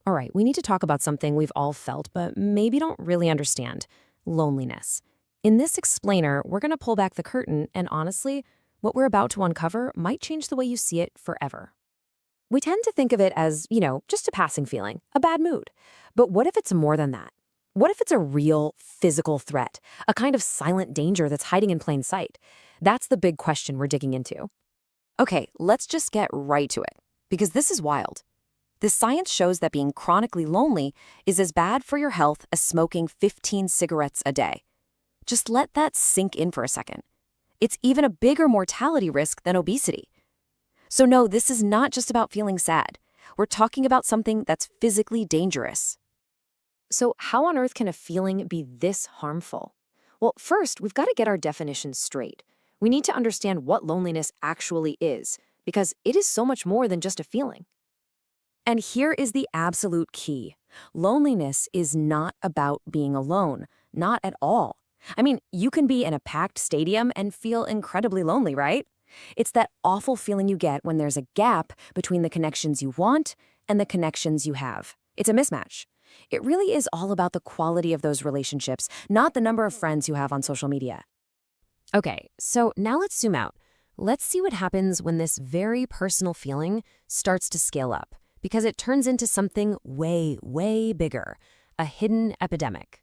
All right, we need to talk about something we've all felt but maybe don't really understand: loneliness. In this explainer, we're going to pull back the curtain, and honestly, what we're about to uncover might change the way you see it forever. We tend to think of it as, just a passing feeling, a bad mood. But what if it's more than that? What if it's a real physical threat, a kind of silent danger that's hiding in plain sight? That's the big question we're digging into. Okay, let's just get right to it, because this is wild. The science shows that being chronically lonely is as bad for your health as smoking 15 cigarettes a day. Just let that sink in for a second. It's even a bigger mortality risk than obesity. So no, this is not just about feeling sad. We're talking about something that's physically dangerous. So how on earth can a feeling be this harmful? Well, first, we've got to get our definitions straight. We need to understand what loneliness actually is, because it is so much more than just a feeling. And here is the absolute key. Loneliness is not about being alone, not at all. I mean, you can be in a packed stadium and feel incredibly lonely, right? It's that awful feeling you get when there's a gap between the connections you want and the connections you have. It's a mismatch. It really is all about the quality of those relationships, not the number of friends you have on social media. Okay, so now let's zoom out. Let's see what happens when this very personal feeling starts to scale up, because it turns into something way, way bigger, a hidden epidemic.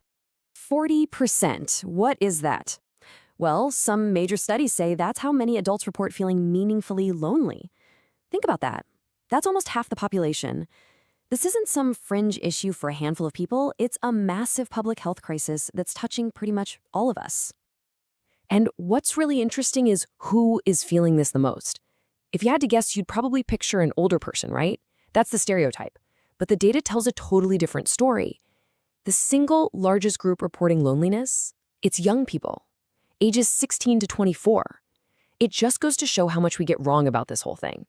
40%. What is that? Well, some major studies say that's how many adults report feeling meaningfully lonely. Think about that. That's almost half the population. This isn't some fringe issue for a handful of people. It's a massive public health crisis that's touching pretty much all of us. And what's really interesting is who is feeling this the most. If you had to guess, you'd probably picture an older person, right? That's the stereotype. But the data tells a totally different story. The single largest group reporting loneliness, it's young people, ages 16 to 24. It just goes to show how much we get wrong about this whole thing.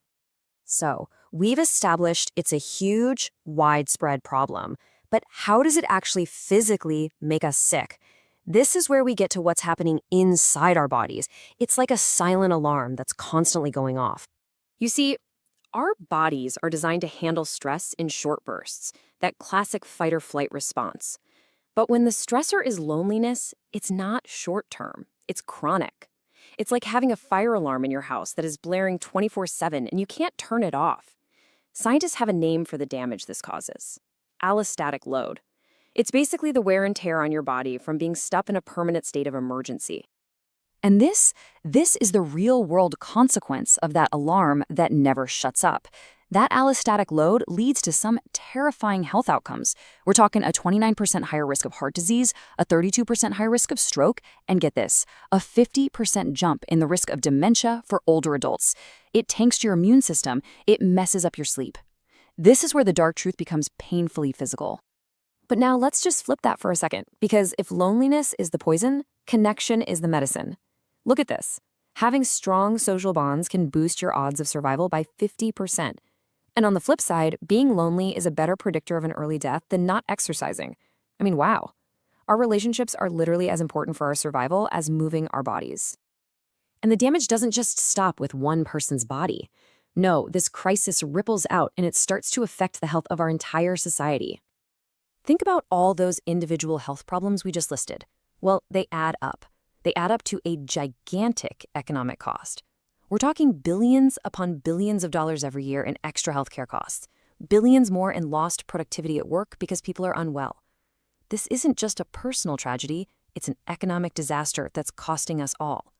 So, we've established it's a huge, widespread problem. But how does it actually physically make us sick? This is where we get to what's happening inside our bodies. It's like a silent alarm that's constantly going off. You see, our bodies are designed to handle stress in short bursts, that classic fight-or-flight response. But when the stressor is loneliness, it's not short-term, it's chronic. It's like having a fire alarm in your house that is blaring 24/7 and you can't turn it off. Scientists have a name for the damage this causes: allostatic load. It's basically the wear and tear on your body from being stuck in a permanent state of emergency. And this is the real-world consequence of that alarm that never shuts up. That allostatic load leads to some terrifying health outcomes. We're talking a 29% higher risk of heart disease, a 32% higher risk of stroke, and get this, a 50% jump in the risk of dementia for older adults. It tanks your immune system. It messes up your sleep. This is where the dark truth becomes painfully physical. But now let's just flip that for a second, because if loneliness is the poison, connection is the medicine. Look at this. Having strong social bonds can boost your odds of survival by 50%. And on the flip side, being lonely is a better predictor of an early death than not exercising. I mean, wow. Our relationships are literally as important for our survival as moving our bodies. And the damage doesn't just stop with one person's body. No, this crisis ripples out and it starts to affect the health of our entire society. Think about all those individual health problems we just listed. Well, they add up. They add up to a gigantic economic cost. We're talking billions upon billions of dollars every year in extra healthcare costs, billions more in lost productivity at work because people are unwell. This isn't just a personal tragedy, it's an economic disaster that's costing us all.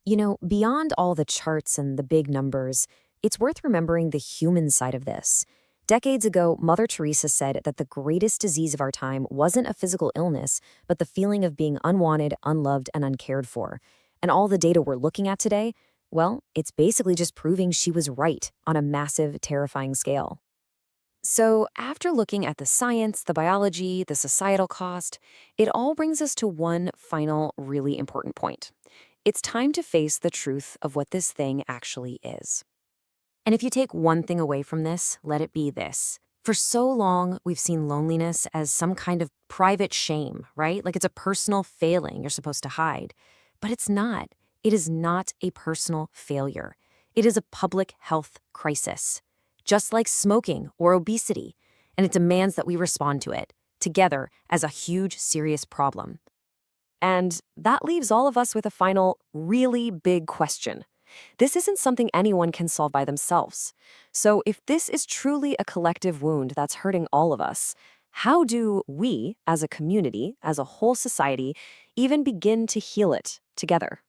Beyond all the charts and the big numbers, it's worth remembering the human side of this. Decades ago, Mother Teresa said that the greatest disease of our time wasn't a physical illness, but the feeling of being unwanted, unloved, and uncared for. And all the data we're looking at today, well, it's basically just proving she was right on a massive, terrifying scale. So after looking at the science, the biology, the societal cost, it all brings us to one final, really important point. It's time to face the truth of what this thing actually is. And if you take one thing away from this, let it be this. For so long, we've seen loneliness as some kind of private shame, right? Like it's a personal failing you're supposed to hide. But it's not. It is not a personal failure. It is a public health crisis. Just like smoking or obesity, and it demands that we respond to it, together, as a huge, serious problem. And that leaves all of us with a final, really big question. This isn't something anyone can solve by themselves. So if this is truly a collective wound that's hurting all of us, how do we, as a community, as a whole society, even begin to heal it together?